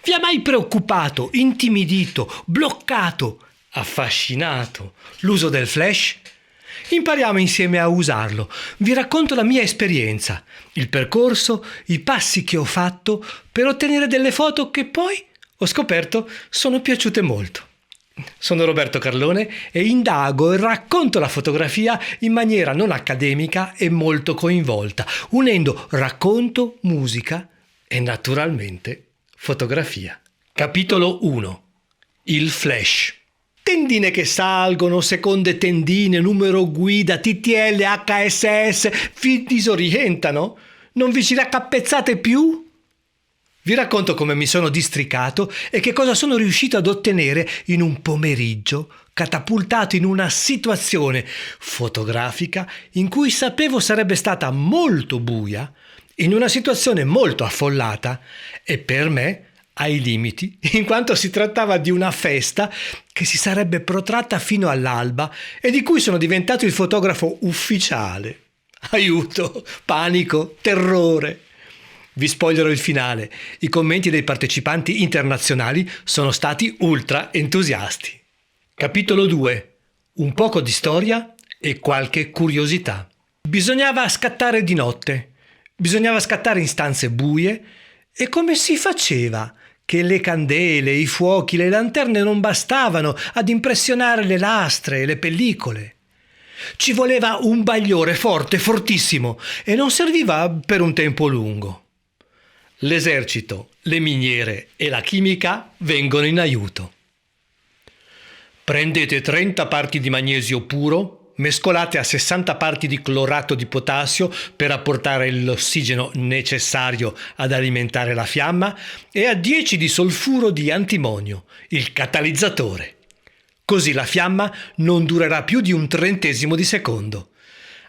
Vi ha mai preoccupato, intimidito, bloccato, affascinato l'uso del flash? Impariamo insieme a usarlo. Vi racconto la mia esperienza, il percorso, i passi che ho fatto per ottenere delle foto che poi ho scoperto sono piaciute molto. Sono Roberto Carlone e indago e racconto la fotografia in maniera non accademica e molto coinvolta, unendo racconto, musica e naturalmente fotografia. Capitolo 1. Il flash. Tendine che salgono, seconde tendine, numero guida, TTL, HSS, vi disorientano? Non vi ci raccapezzate più? Vi racconto come mi sono districato e che cosa sono riuscito ad ottenere in un pomeriggio catapultato in una situazione fotografica in cui sapevo sarebbe stata molto buia, in una situazione molto affollata e per me ai limiti, in quanto si trattava di una festa che si sarebbe protratta fino all'alba e di cui sono diventato il fotografo ufficiale. Aiuto, panico, terrore. Vi spoilerò il finale. I commenti dei partecipanti internazionali sono stati ultra entusiasti. Capitolo 2. Un poco di storia e qualche curiosità. Bisognava scattare di notte. Bisognava scattare in stanze buie. E come si faceva? Che le candele, i fuochi, le lanterne non bastavano ad impressionare le lastre e le pellicole. Ci voleva un bagliore forte, fortissimo, e non serviva per un tempo lungo. L'esercito, le miniere e la chimica vengono in aiuto. Prendete 30 parti di magnesio puro, mescolate a 60 parti di clorato di potassio per apportare l'ossigeno necessario ad alimentare la fiamma e a 10 di solfuro di antimonio, il catalizzatore. Così la fiamma non durerà più di un trentesimo di secondo.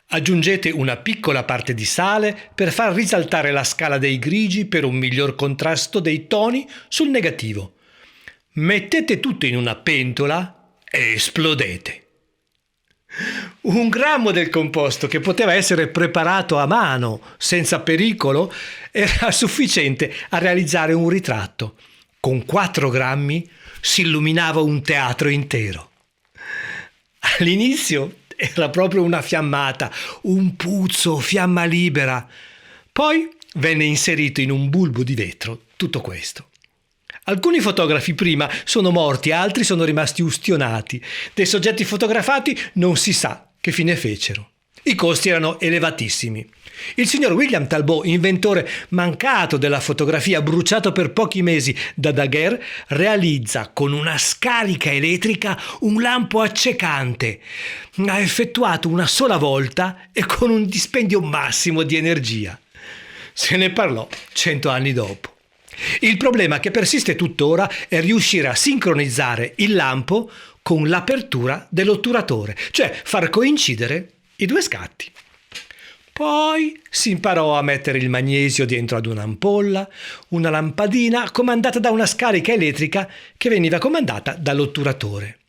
Aggiungete una piccola parte di sale per far risaltare la scala dei grigi per un miglior contrasto dei toni sul negativo. Mettete tutto in una pentola e esplodete. 1 grammo del composto, che poteva essere preparato a mano senza pericolo, era sufficiente a realizzare un ritratto. Con 4 grammi si illuminava un teatro intero. All'inizio era proprio una fiammata, un puzzo, fiamma libera. Poi venne inserito in un bulbo di vetro tutto questo. Alcuni fotografi prima sono morti, altri sono rimasti ustionati. Dei soggetti fotografati non si sa che fine fecero. I costi erano elevatissimi. Il signor William Talbot, inventore mancato della fotografia, bruciato per pochi mesi da Daguerre, realizza con una scarica elettrica un lampo accecante. Ha effettuato una sola volta e con un dispendio massimo di energia. Se ne parlò 100 anni dopo. Il problema che persiste tuttora è riuscire a sincronizzare il lampo con l'apertura dell'otturatore, cioè far coincidere i 2 scatti. Poi si imparò a mettere il magnesio dentro ad un'ampolla, una lampadina comandata da una scarica elettrica che veniva comandata dall'otturatore.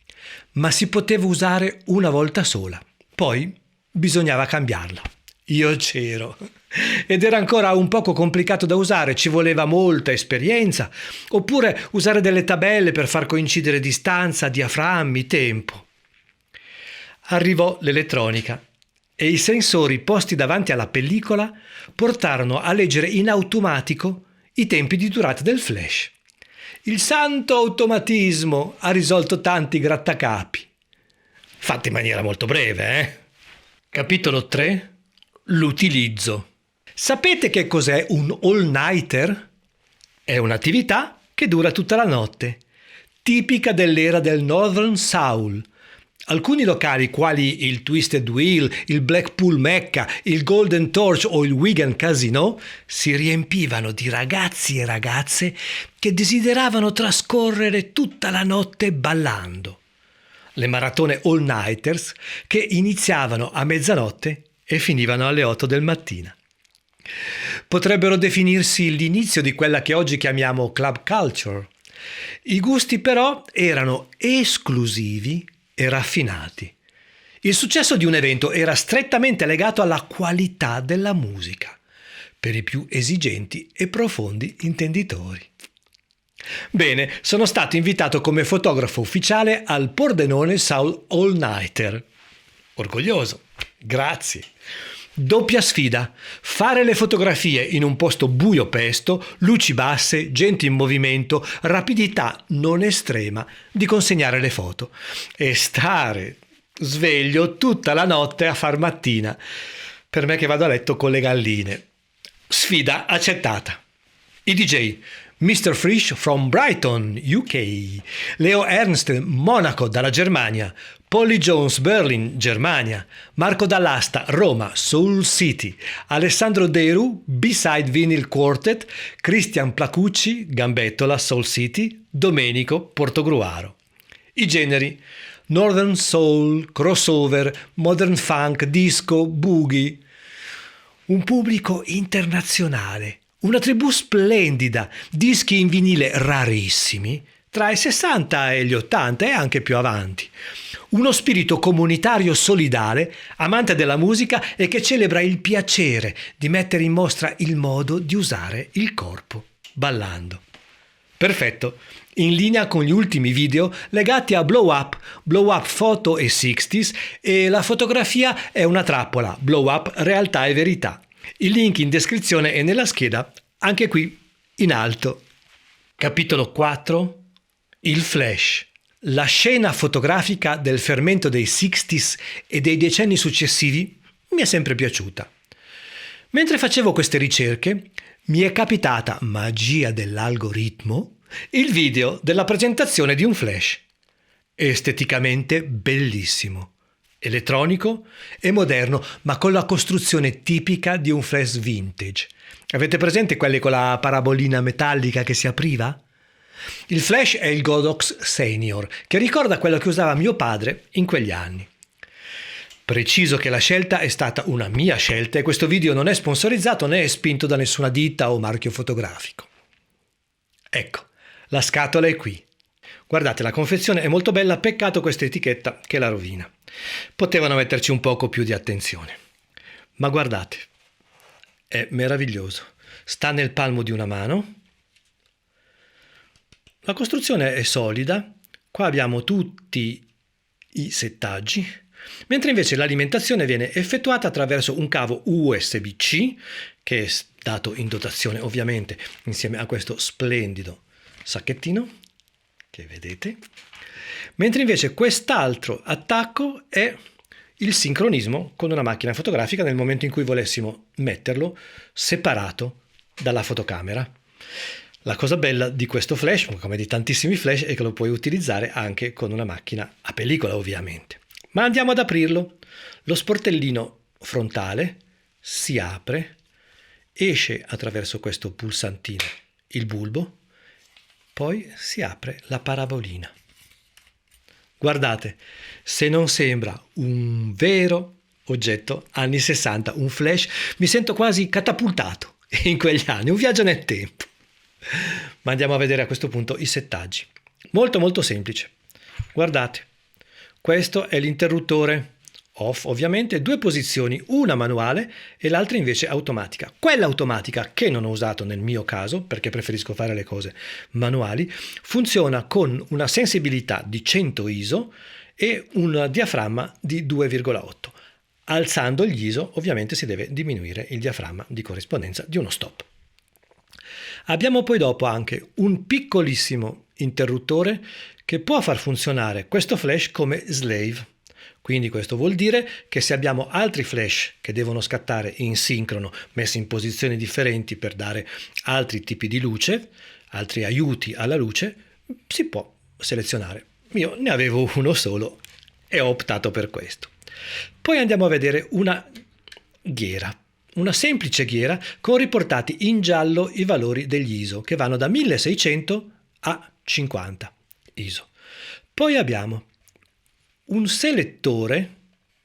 Ma si poteva usare una volta sola, poi bisognava cambiarla. Io c'ero. Ed era ancora un poco complicato da usare, ci voleva molta esperienza, oppure usare delle tabelle per far coincidere distanza, diaframmi, tempo. Arrivò l'elettronica e i sensori posti davanti alla pellicola portarono a leggere in automatico i tempi di durata del flash. Il santo automatismo ha risolto tanti grattacapi. Fatto in maniera molto breve, eh? Capitolo 3. L'utilizzo. Sapete che cos'è un all-nighter? È un'attività che dura tutta la notte, tipica dell'era del Northern Soul. Alcuni locali, quali il Twisted Wheel, il Blackpool Mecca, il Golden Torch o il Wigan Casino, si riempivano di ragazzi e ragazze che desideravano trascorrere tutta la notte ballando. Le maratone all-nighters che iniziavano a mezzanotte e finivano alle 8 del mattino. Potrebbero definirsi l'inizio di quella che oggi chiamiamo club culture. I gusti però erano esclusivi e raffinati. Il successo di un evento era strettamente legato alla qualità della musica, per i più esigenti e profondi intenditori. Bene, sono stato invitato come fotografo ufficiale al Pordenone Soul All Nighter. Orgoglioso, grazie. Doppia sfida: fare le fotografie in un posto buio pesto, luci basse, gente in movimento, rapidità non estrema di consegnare le foto e stare sveglio tutta la notte a far mattina, per me che vado a letto con le galline. Sfida accettata. I DJ: Mr. Frisch from Brighton, UK, Leo Ernst, Monaco, dalla Germania, Polly Jones, Berlin, Germania, Marco Dall'Asta, Roma, Soul City, Alessandro Deru, B-Side Vinyl Quartet, Cristian Placucci, Gambettola, Soul City, Domenico, Portogruaro. I generi: Northern Soul, Crossover, Modern Funk, Disco, Boogie. Un pubblico internazionale, una tribù splendida, dischi in vinile rarissimi, tra i 60 e gli 80 e anche più avanti. Uno spirito comunitario solidale, amante della musica e che celebra il piacere di mettere in mostra il modo di usare il corpo, ballando. Perfetto, in linea con gli ultimi video legati a Blow Up Photo e 60s e la fotografia è una trappola, Blow Up realtà e verità. Il link in descrizione e nella scheda, anche qui in alto. Capitolo 4. Il flash. La scena fotografica del fermento dei 60s e dei decenni successivi mi è sempre piaciuta. Mentre facevo queste ricerche, mi è capitata, magia dell'algoritmo, il video della presentazione di un flash. Esteticamente bellissimo, elettronico e moderno, ma con la costruzione tipica di un flash vintage. Avete presente quelli con la parabolina metallica che si apriva? Il flash è il Godox Senior, che ricorda quello che usava mio padre in quegli anni. Preciso che la scelta è stata una mia scelta e questo video non è sponsorizzato né è spinto da nessuna ditta o marchio fotografico. Ecco, la scatola è qui. Guardate, la confezione è molto bella, peccato questa etichetta che la rovina. Potevano metterci un poco più di attenzione. Ma guardate, è meraviglioso. Sta nel palmo di una mano. La costruzione è solida, qua abbiamo tutti i settaggi, mentre invece l'alimentazione viene effettuata attraverso un cavo USB-C, che è dato in dotazione ovviamente insieme a questo splendido sacchettino, che vedete, mentre invece quest'altro attacco è il sincronismo con una macchina fotografica nel momento in cui volessimo metterlo separato dalla fotocamera. La cosa bella di questo flash, come di tantissimi flash, è che lo puoi utilizzare anche con una macchina a pellicola, ovviamente. Ma andiamo ad aprirlo. Lo sportellino frontale si apre, esce attraverso questo pulsantino il bulbo, poi si apre la parabolina. Guardate, se non sembra un vero oggetto anni 60, un flash, mi sento quasi catapultato in quegli anni, un viaggio nel tempo. Ma andiamo a vedere a questo punto i settaggi. Molto molto semplice. Guardate, questo è l'interruttore off, ovviamente, 2 posizioni, una manuale e l'altra invece automatica. Quella automatica, che non ho usato nel mio caso perché preferisco fare le cose manuali, funziona con una sensibilità di 100 ISO e un diaframma di 2,8. Alzando gli ISO ovviamente si deve diminuire il diaframma di corrispondenza di uno stop. Abbiamo poi dopo anche un piccolissimo interruttore che può far funzionare questo flash come slave. Quindi questo vuol dire che se abbiamo altri flash che devono scattare in sincrono, messi in posizioni differenti per dare altri tipi di luce, altri aiuti alla luce, si può selezionare. Io ne avevo uno solo e ho optato per questo. Poi andiamo a vedere una ghiera. Una semplice ghiera con riportati in giallo i valori degli ISO che vanno da 1600 a 50 ISO. Poi abbiamo un selettore,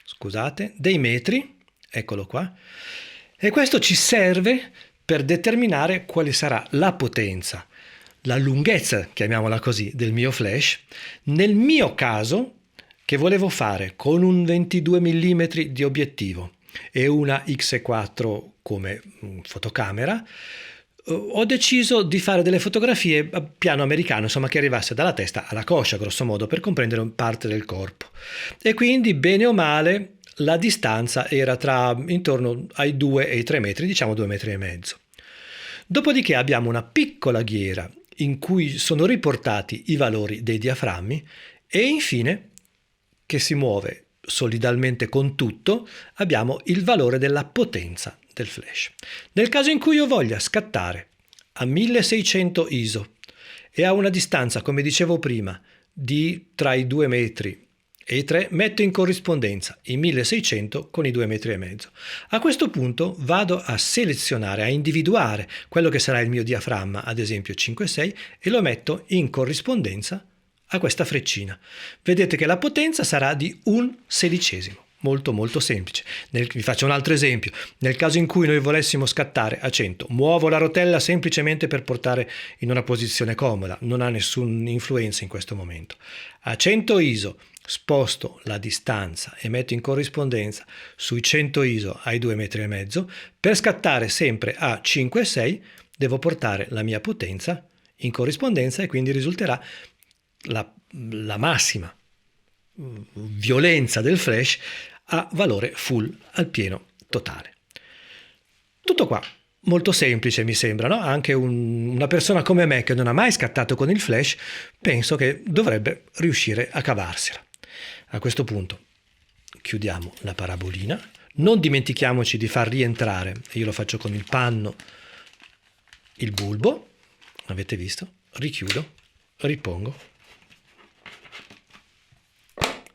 scusate, dei metri, eccolo qua, e questo ci serve per determinare quale sarà la potenza, la lunghezza, chiamiamola così, del mio flash. Nel mio caso, che volevo fare con un 22 mm di obiettivo e una X4 come fotocamera, ho deciso di fare delle fotografie a piano americano, insomma, che arrivasse dalla testa alla coscia, grosso modo, per comprendere parte del corpo. E quindi, bene o male, la distanza era tra intorno ai 2 e i 3 metri, diciamo 2 metri e mezzo. Dopodiché abbiamo una piccola ghiera in cui sono riportati i valori dei diaframmi e infine, che si muove solidalmente con tutto, abbiamo il valore della potenza del flash. Nel caso in cui io voglia scattare a 1600 ISO e a una distanza, come dicevo prima, di tra i 2 metri e i 3, metto in corrispondenza i 1600 con i 2 metri e mezzo. A questo punto vado a selezionare, a individuare quello che sarà il mio diaframma, ad esempio 5-6, e lo metto in corrispondenza a questa freccina. Vedete che la potenza sarà di 1/16. Molto molto semplice. Vi faccio un altro esempio. Nel caso in cui noi volessimo scattare a 100, muovo la rotella semplicemente per portare in una posizione comoda, non ha nessuna influenza in questo momento. A 100 ISO sposto la distanza e metto in corrispondenza sui 100 ISO ai 2 metri e mezzo. Per scattare sempre a 5-6 devo portare la mia potenza in corrispondenza e quindi risulterà la massima violenza del flash a valore full, al pieno totale. Tutto qua, molto semplice mi sembra, no? Anche una persona come me che non ha mai scattato con il flash penso che dovrebbe riuscire a cavarsela. A questo punto chiudiamo la parabolina, non dimentichiamoci di far rientrare, io lo faccio con il panno, il bulbo, avete visto? Richiudo, ripongo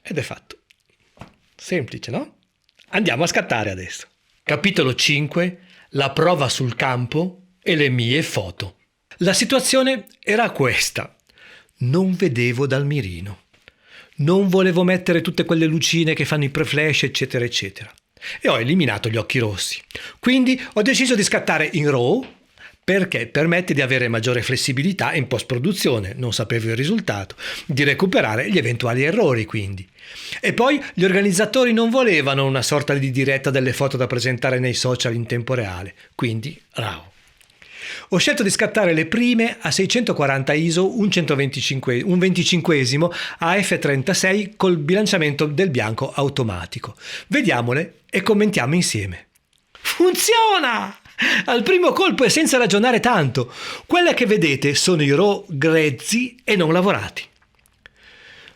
ed è fatto. Semplice, no? Andiamo a scattare adesso. Capitolo 5. La prova sul campo e le mie foto. La situazione era questa. Non vedevo dal mirino. Non volevo mettere tutte quelle lucine che fanno i pre-flash, eccetera, eccetera. E ho eliminato gli occhi rossi. Quindi ho deciso di scattare in RAW perché permette di avere maggiore flessibilità in post-produzione, non sapevo il risultato, di recuperare gli eventuali errori quindi. E poi gli organizzatori non volevano una sorta di diretta delle foto da presentare nei social in tempo reale, quindi RAW. Ho scelto di scattare le prime a 640 ISO, un 25esimo a f36 col bilanciamento del bianco automatico. Vediamole e commentiamo insieme. Funziona! Al primo colpo e senza ragionare tanto. Quelle che vedete sono i RAW grezzi e non lavorati.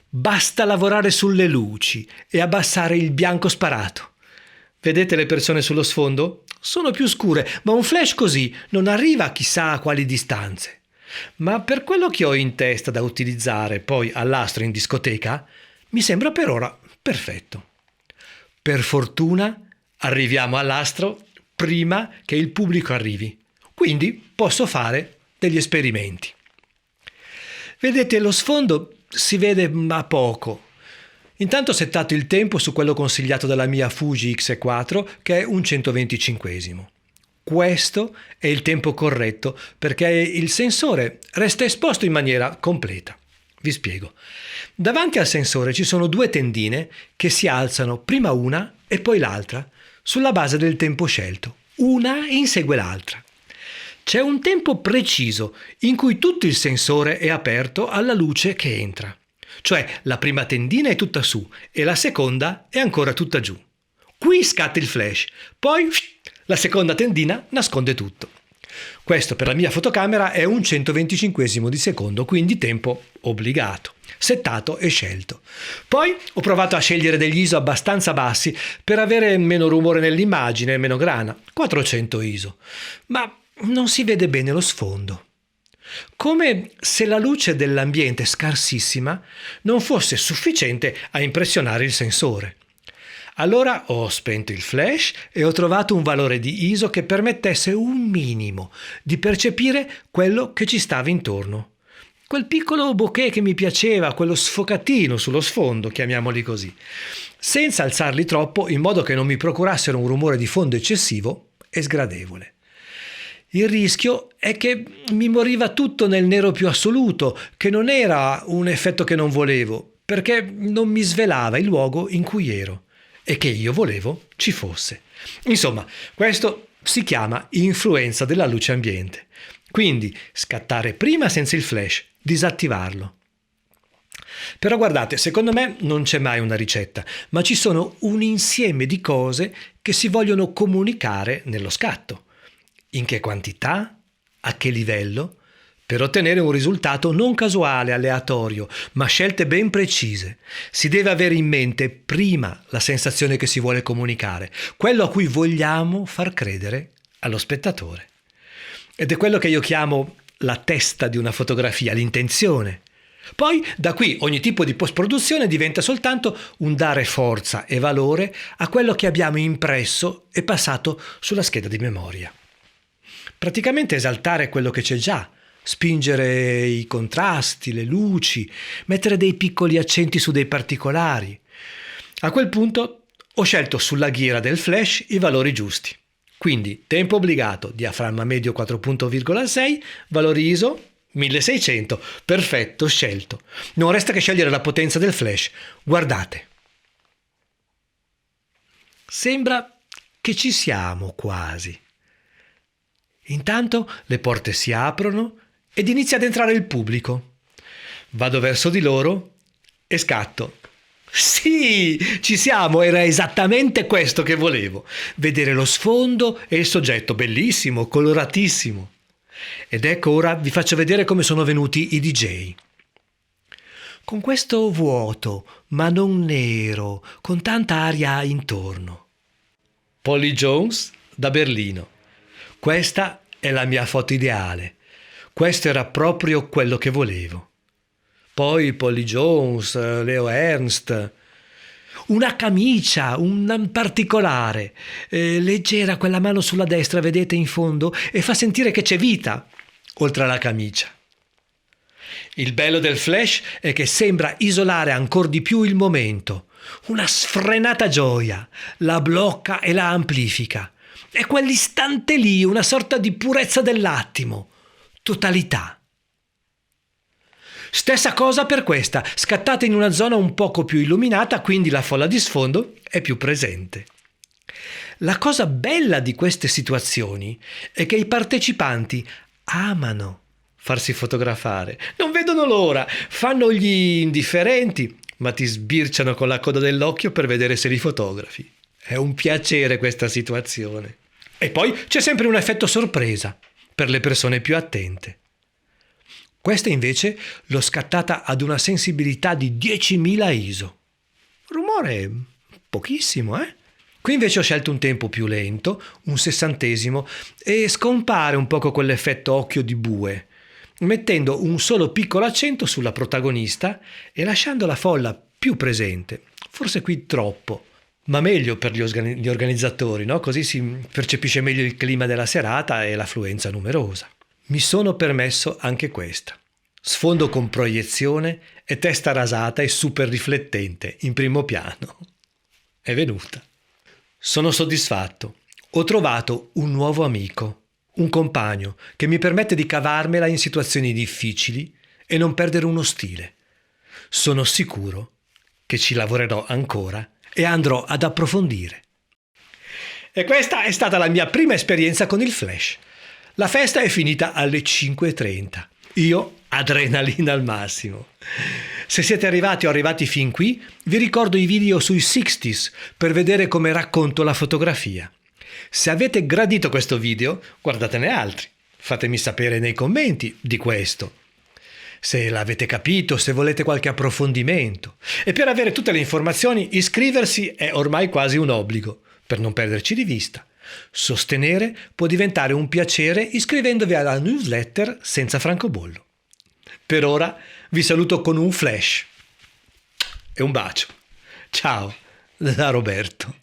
Basta lavorare sulle luci e abbassare il bianco sparato. Vedete le persone sullo sfondo? Sono più scure, ma un flash così non arriva a chissà a quali distanze. Ma per quello che ho in testa da utilizzare poi all'astro in discoteca, mi sembra per ora perfetto. Per fortuna arriviamo all'astro prima che il pubblico arrivi, quindi posso fare degli esperimenti. Vedete, lo sfondo si vede ma poco. Intanto ho settato il tempo su quello consigliato dalla mia Fuji X4, che è un 125esimo. Questo è il tempo corretto perché il sensore resta esposto in maniera completa. Vi spiego. Davanti al sensore ci sono due tendine che si alzano prima una e poi l'altra sulla base del tempo scelto. Una insegue l'altra. C'è un tempo preciso in cui tutto il sensore è aperto alla luce che entra. Cioè la prima tendina è tutta su e la seconda è ancora tutta giù. Qui scatta il flash, poi la seconda tendina nasconde tutto. Questo per la mia fotocamera è un 125esimo di secondo, quindi tempo obbligato, settato e scelto. Poi ho provato a scegliere degli ISO abbastanza bassi per avere meno rumore nell'immagine, meno grana, 400 ISO, ma non si vede bene lo sfondo. Come se la luce dell'ambiente scarsissima non fosse sufficiente a impressionare il sensore. Allora ho spento il flash e ho trovato un valore di ISO che permettesse un minimo di percepire quello che ci stava intorno. Quel piccolo bokeh che mi piaceva, quello sfocatino sullo sfondo, chiamiamoli così, senza alzarli troppo in modo che non mi procurassero un rumore di fondo eccessivo e sgradevole. Il rischio è che mi moriva tutto nel nero più assoluto, che non era un effetto che non volevo, perché non mi svelava il luogo in cui ero e che io volevo ci fosse. Insomma, questo Si chiama influenza della luce ambiente. Quindi scattare prima senza il flash, disattivarlo. Però guardate, secondo me non c'è mai una ricetta, ma ci sono un insieme di cose che si vogliono comunicare nello scatto. In che quantità? A che livello? Per ottenere un risultato non casuale, aleatorio, ma scelte ben precise. Si deve avere in mente prima la sensazione che si vuole comunicare, quello a cui vogliamo far credere allo spettatore. Ed è quello che io chiamo la testa di una fotografia, l'intenzione. Poi da qui ogni tipo di post-produzione diventa soltanto un dare forza e valore a quello che abbiamo impresso e passato sulla scheda di memoria. Praticamente esaltare quello che c'è già, spingere i contrasti, le luci, mettere dei piccoli accenti su dei particolari. A quel punto ho scelto sulla ghiera del flash i valori giusti. Quindi tempo obbligato, diaframma medio 4.6, valori ISO 1600, perfetto, scelto. Non resta che scegliere la potenza del flash. Guardate. Sembra che ci siamo quasi. Intanto le porte si aprono ed inizia ad entrare il pubblico. Vado verso di loro e scatto. Sì, ci siamo, era esattamente questo che volevo. Vedere lo sfondo e il soggetto, bellissimo, coloratissimo. Ed ecco ora vi faccio vedere come sono venuti i DJ. Con questo vuoto, ma non nero, con tanta aria intorno. Polly Jones da Berlino. Questa è la mia foto ideale. Questo era proprio quello che volevo. Poi Polly Jones, Leo Ernst. Una camicia, un particolare, leggera, quella mano sulla destra, vedete in fondo, e fa sentire che c'è vita, oltre alla camicia. Il bello del flash è che sembra isolare ancora di più il momento. Una sfrenata gioia, la blocca e la amplifica. È quell'istante lì, una sorta di purezza dell'attimo, totalità. Stessa cosa per questa, scattata in una zona un poco più illuminata, quindi la folla di sfondo è più presente. La cosa bella di queste situazioni è che i partecipanti amano farsi fotografare, non vedono l'ora, fanno gli indifferenti, ma ti sbirciano con la coda dell'occhio per vedere se li fotografi. È un piacere questa situazione. E poi c'è sempre un effetto sorpresa per le persone più attente. Questa invece l'ho scattata ad una sensibilità di 10.000 ISO. Rumore pochissimo, eh? Qui invece ho scelto un tempo più lento, un sessantesimo, e scompare un poco quell'effetto occhio di bue, mettendo un solo piccolo accento sulla protagonista e lasciando la folla più presente. Forse qui troppo, ma meglio per gli organizzatori, no? Così si percepisce meglio il clima della serata e l'affluenza numerosa. Mi sono permesso anche questa. Sfondo con proiezione e testa rasata e super riflettente in primo piano. È venuta. Sono soddisfatto. Ho trovato un nuovo amico, un compagno che mi permette di cavarmela in situazioni difficili e non perdere uno stile. Sono sicuro che ci lavorerò ancora e andrò ad approfondire. E questa è stata la mia prima esperienza con il flash. La festa è finita alle 5:30. Io adrenalina al massimo. Se siete arrivati o arrivati fin qui, vi ricordo i video sui 60s per vedere come racconto la fotografia. Se avete gradito questo video, guardatene altri. Fatemi sapere nei commenti di questo. Se l'avete capito, se volete qualche approfondimento. E per avere tutte le informazioni, iscriversi è ormai quasi un obbligo, per non perderci di vista. Sostenere può diventare un piacere iscrivendovi alla newsletter senza francobollo. Per ora vi saluto con un flash e un bacio. Ciao da Roberto.